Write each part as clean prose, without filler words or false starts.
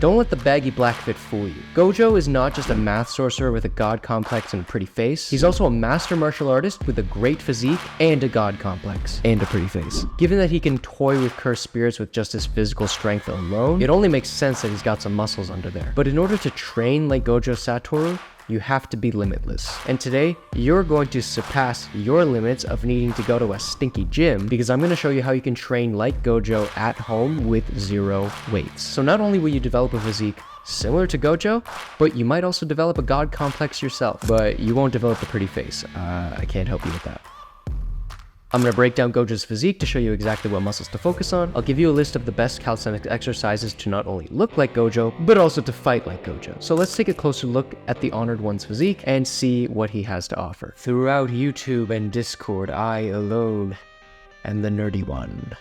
Don't let the baggy black fit fool you. Gojo is not just a math sorcerer with a god complex and a pretty face. He's also a master martial artist with a great physique and a god complex and a pretty face. Given that he can toy with cursed spirits with just his physical strength alone, it only makes sense that he's got some muscles under there. But in order to train like Gojo Satoru, you have to be limitless. And today, you're going to surpass your limits of needing to go to a stinky gym, because I'm going to show you how you can train like Gojo at home with 0 weights. So not only will you develop a physique similar to Gojo, but you might also develop a god complex yourself. But you won't develop a pretty face. I can't help you with that. I'm going to break down Gojo's physique to show you exactly what muscles to focus on. I'll give you a list of the best calisthenics exercises to not only look like Gojo, but also to fight like Gojo. So let's take a closer look at the Honored One's physique and see what he has to offer. Throughout YouTube and Discord, I alone am the nerdy one.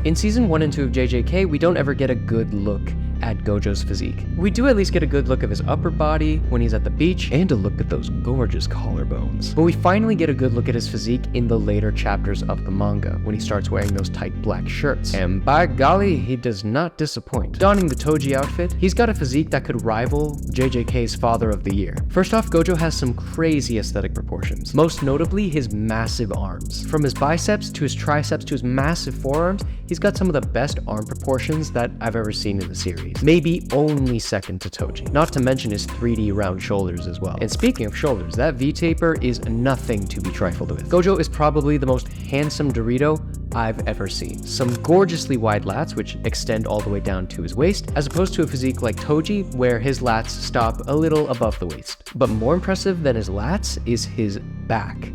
In season 1 and 2 of JJK, we don't ever get a good look at Gojo's physique. We do at least get a good look of his upper body when he's at the beach, and a look at those gorgeous collarbones. But we finally get a good look at his physique in the later chapters of the manga, when he starts wearing those tight black shirts. And by golly, he does not disappoint. Donning the Toji outfit, he's got a physique that could rival JJK's Father of the Year. First off, Gojo has some crazy aesthetic proportions, most notably his massive arms. From his biceps to his triceps to his massive forearms, he's got some of the best arm proportions that I've ever seen in the series. Maybe only second to Toji. Not to mention his 3D round shoulders as well. And speaking of shoulders, that V-taper is nothing to be trifled with. Gojo is probably the most handsome Dorito I've ever seen. Some gorgeously wide lats which extend all the way down to his waist, as opposed to a physique like Toji where his lats stop a little above the waist. But more impressive than his lats is his back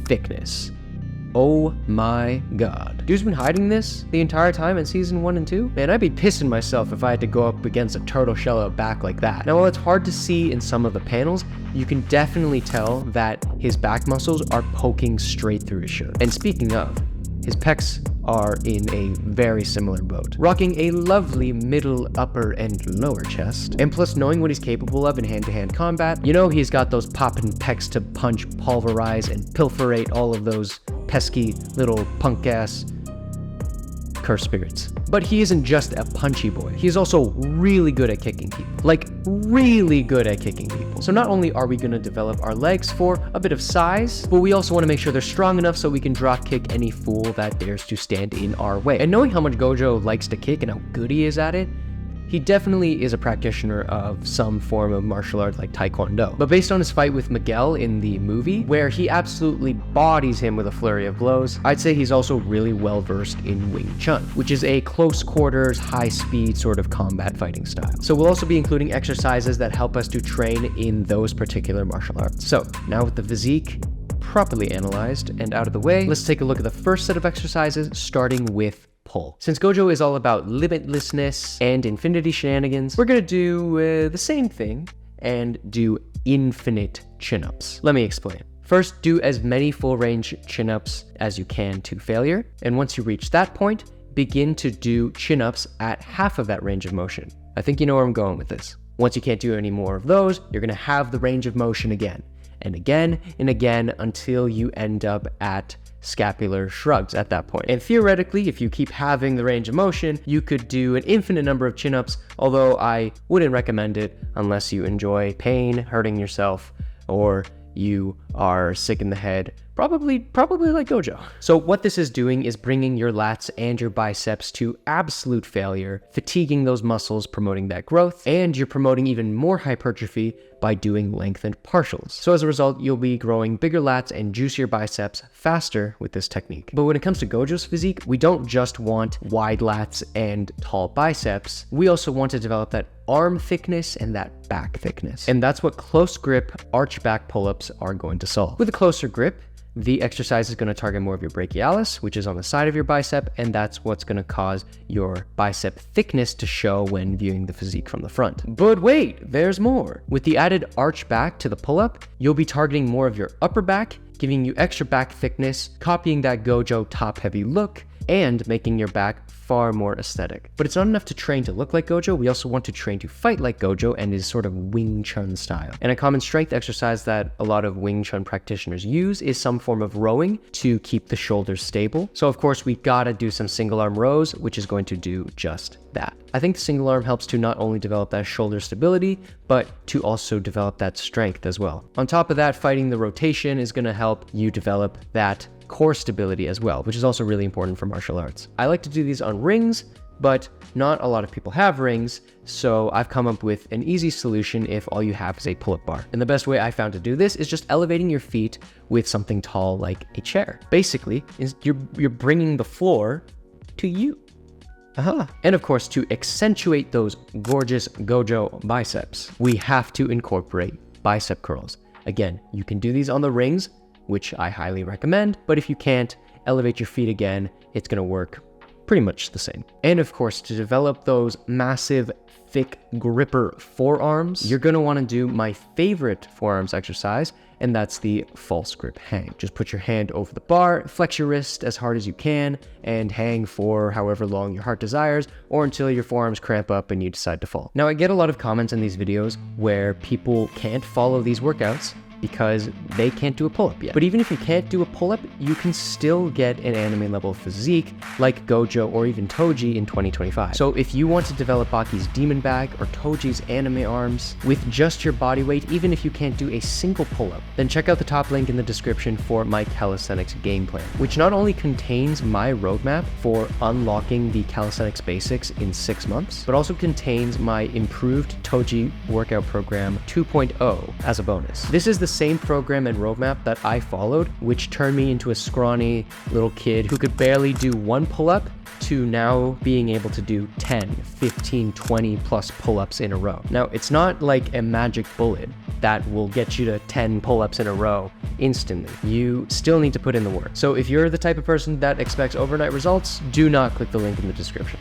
thickness. Oh my god. Dude's been hiding this the entire time in season 1 and 2? Man, I'd be pissing myself if I had to go up against a turtle shell out back like that. Now, while it's hard to see in some of the panels, you can definitely tell that his back muscles are poking straight through his shirt. And speaking of, his pecs are in a very similar boat, rocking a lovely middle, upper, and lower chest. And plus, knowing what he's capable of in hand-to-hand combat, you know he's got those poppin' pecs to punch, pulverize, and pilferate all of those pesky little punk-ass cursed spirits. But he isn't just a punchy boy, he's also really good at kicking people. Like, really good at kicking people. So not only are we gonna develop our legs for a bit of size, but we also wanna make sure they're strong enough so we can drop kick any fool that dares to stand in our way. And knowing how much Gojo likes to kick and how good he is at it, he definitely is a practitioner of some form of martial art like Taekwondo. But based on his fight with Miguel in the movie, where he absolutely bodies him with a flurry of blows, I'd say he's also really well versed in Wing Chun, which is a close quarters, high speed sort of combat fighting style. So we'll also be including exercises that help us to train in those particular martial arts. So now with the physique properly analyzed and out of the way, let's take a look at the first set of exercises, starting with pull. Since Gojo is all about limitlessness and infinity shenanigans, we're gonna do the same thing and do infinite chin-ups. Let me explain. First, do as many full-range chin-ups as you can to failure, and once you reach that point, begin to do chin-ups at half of that range of motion. I think you know where I'm going with this. Once you can't do any more of those, you're gonna have the range of motion again, and again, and again, until you end up at scapular shrugs at that point. And theoretically, if you keep having the range of motion, you could do an infinite number of chin-ups, although I wouldn't recommend it unless you enjoy pain, hurting yourself, or you are sick in the head, probably like Gojo. So what this is doing is bringing your lats and your biceps to absolute failure, fatiguing those muscles, promoting that growth, and you're promoting even more hypertrophy by doing lengthened partials. So as a result, you'll be growing bigger lats and juicier biceps faster with this technique. But when it comes to Gojo's physique, we don't just want wide lats and tall biceps, we also want to develop that arm thickness and that back thickness. And that's what close grip arch back pull-ups are going to solve. With a closer grip, the exercise is going to target more of your brachialis, which is on the side of your bicep, and that's what's going to cause your bicep thickness to show when viewing the physique from the front. But wait, there's more. With the added arch back to the pull-up, you'll be targeting more of your upper back, giving you extra back thickness, copying that Gojo top-heavy look, and making your back far more aesthetic. But it's not enough to train to look like Gojo, we also want to train to fight like Gojo and his sort of Wing Chun style. And a common strength exercise that a lot of Wing Chun practitioners use is some form of rowing to keep the shoulders stable. So of course we gotta do some single arm rows, which is going to do just that. I think the single arm helps to not only develop that shoulder stability, but to also develop that strength as well. On top of that, fighting the rotation is gonna help you develop that core stability as well, which is also really important for martial arts. I like to do these on rings, but not a lot of people have rings, so I've come up with an easy solution if all you have is a pull-up bar. And the best way I found to do this is just elevating your feet with something tall like a chair. Basically, you're bringing the floor to you. And of course, to accentuate those gorgeous Gojo biceps, we have to incorporate bicep curls. Again, you can do these on the rings, which I highly recommend, but if you can't, elevate your feet again, it's gonna work pretty much the same. And of course, to develop those massive, thick gripper forearms, you're gonna wanna do my favorite forearms exercise, and that's the false grip hang. Just put your hand over the bar, flex your wrist as hard as you can, and hang for however long your heart desires, or until your forearms cramp up and you decide to fall. Now, I get a lot of comments in these videos where people can't follow these workouts because they can't do a pull-up yet. But even if you can't do a pull-up, you can still get an anime level physique like Gojo or even Toji in 2025. So if you want to develop Baki's demon back or Toji's anime arms with just your body weight, even if you can't do a single pull-up, then check out the top link in the description for my calisthenics game plan, which not only contains my roadmap for unlocking the calisthenics basics in 6 months, but also contains my improved Toji workout program 2.0 as a bonus. This is the same program and roadmap that I followed, which turned me into a scrawny little kid who could barely do 1 pull-up to now being able to do 10, 15, 20 plus pull-ups in a row. Now, it's not like a magic bullet that will get you to 10 pull-ups in a row instantly. You still need to put in the work. So if you're the type of person that expects overnight results, do not click the link in the description.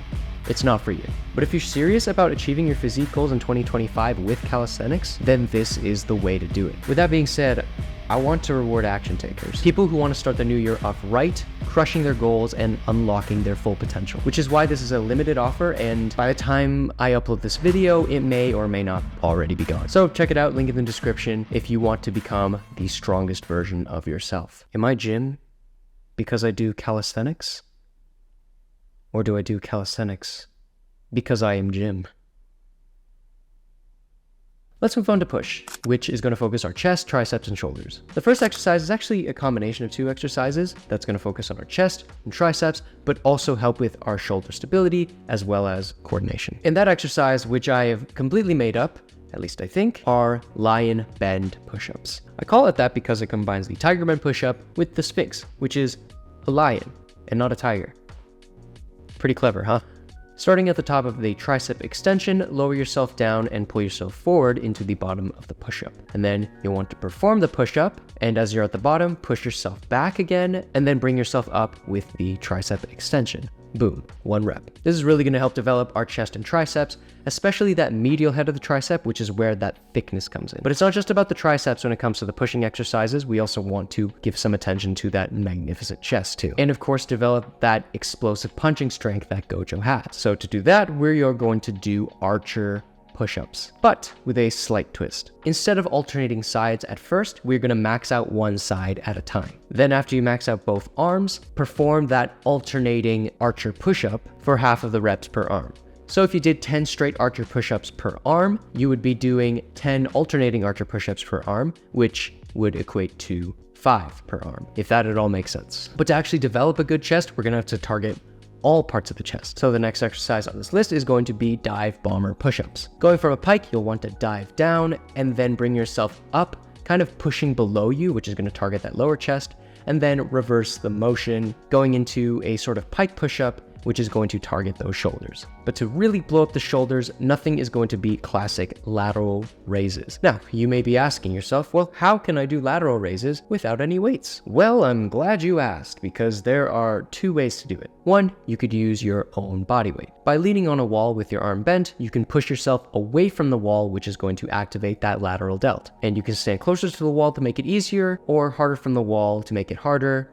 It's not for you. But if you're serious about achieving your physique goals in 2025 with calisthenics, then this is the way to do it. With that being said, I want to reward action takers. People who want to start the new year off right, crushing their goals and unlocking their full potential. Which is why this is a limited offer, and by the time I upload this video, it may or may not already be gone. So check it out, link in the description if you want to become the strongest version of yourself. Am I gym because I do calisthenics? Or do I do calisthenics because I am gym? Let's move on to push, which is going to focus our chest, triceps, and shoulders. The first exercise is actually a combination of 2 exercises that's going to focus on our chest and triceps, but also help with our shoulder stability as well as coordination. In that exercise, which I have completely made up, at least I think, are lion bend push-ups. I call it that because it combines the tiger bend push-up with the sphinx, which is a lion and not a tiger. Pretty clever, huh? Starting at the top of the tricep extension, lower yourself down and pull yourself forward into the bottom of the push-up. And then you'll want to perform the push-up, and as you're at the bottom, push yourself back again, and then bring yourself up with the tricep extension. Boom, 1 rep. This is really going to help develop our chest and triceps, especially that medial head of the tricep, which is where that thickness comes in. But it's not just about the triceps when it comes to the pushing exercises. We also want to give some attention to that magnificent chest too. And of course, develop that explosive punching strength that Gojo has. So to do that, we are going to do archer push-ups, but with a slight twist. Instead of alternating sides at first, we're going to max out one side at a time. Then after you max out both arms, perform that alternating archer push-up for half of the reps per arm. So if you did 10 straight archer push-ups per arm, you would be doing 10 alternating archer push-ups per arm, which would equate to 5 per arm, if that at all makes sense. But to actually develop a good chest, we're going to have to target all parts of the chest. So the next exercise on this list is going to be dive bomber push-ups. Going from a pike, you'll want to dive down and then bring yourself up, kind of pushing below you, which is going to target that lower chest, and then reverse the motion, going into a sort of pike push-up, which is going to target those shoulders. But to really blow up the shoulders, nothing is going to be classic lateral raises. Now, you may be asking yourself, well, how can I do lateral raises without any weights? Well, I'm glad you asked, because there are 2 ways to do it. 1, you could use your own body weight. By leaning on a wall with your arm bent, you can push yourself away from the wall, which is going to activate that lateral delt. And you can stand closer to the wall to make it easier, or harder from the wall to make it harder.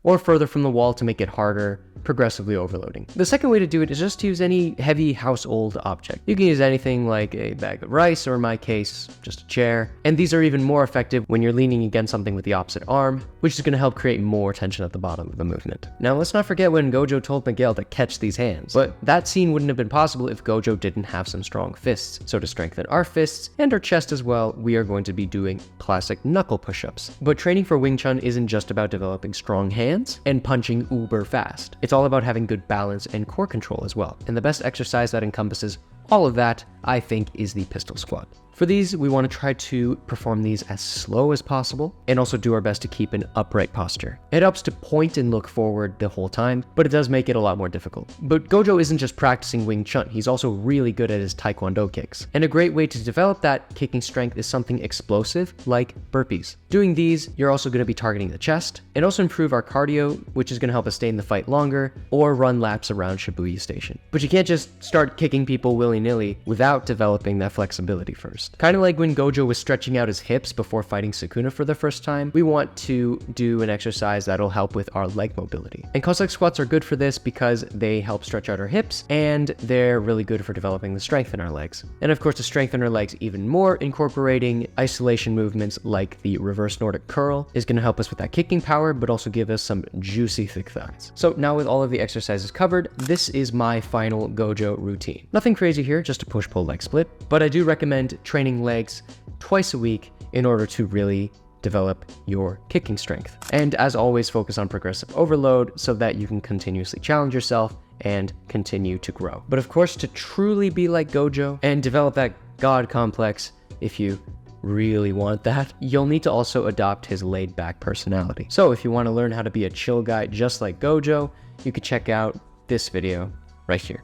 or further from the wall to make it harder, progressively overloading. The second way to do it is just to use any heavy household object. You can use anything like a bag of rice, or in my case, just a chair. And these are even more effective when you're leaning against something with the opposite arm, which is going to help create more tension at the bottom of the movement. Now, let's not forget when Gojo told Miguel to catch these hands. But that scene wouldn't have been possible if Gojo didn't have some strong fists. So to strengthen our fists and our chest as well, we are going to be doing classic knuckle push-ups. But training for Wing Chun isn't just about developing strong hands and punching uber fast. It's all about having good balance and core control as well. And the best exercise that encompasses all of that, I think, is the pistol squat. For these, we want to try to perform these as slow as possible and also do our best to keep an upright posture. It helps to point and look forward the whole time, but it does make it a lot more difficult. But Gojo isn't just practicing Wing Chun, he's also really good at his Taekwondo kicks. And a great way to develop that kicking strength is something explosive like burpees. Doing these, you're also going to be targeting the chest and also improve our cardio, which is going to help us stay in the fight longer or run laps around Shibuya Station. But you can't just start kicking people willy-nilly without developing that flexibility first. Kind of like when Gojo was stretching out his hips before fighting Sukuna for the first time, we want to do an exercise that'll help with our leg mobility. And Cossack squats are good for this because they help stretch out our hips and they're really good for developing the strength in our legs. And of course, to strengthen our legs even more, incorporating isolation movements like the reverse Nordic curl is going to help us with that kicking power, but also give us some juicy thick thighs. So now with all of the exercises covered, this is my final Gojo routine. Nothing crazy here, just a push-pull leg split, but I do recommend training legs twice a week in order to really develop your kicking strength. And as always, focus on progressive overload so that you can continuously challenge yourself and continue to grow. But of course, to truly be like Gojo and develop that God complex, if you really want that, you'll need to also adopt his laid-back personality. So if you want to learn how to be a chill guy just like Gojo, you could check out this video right here.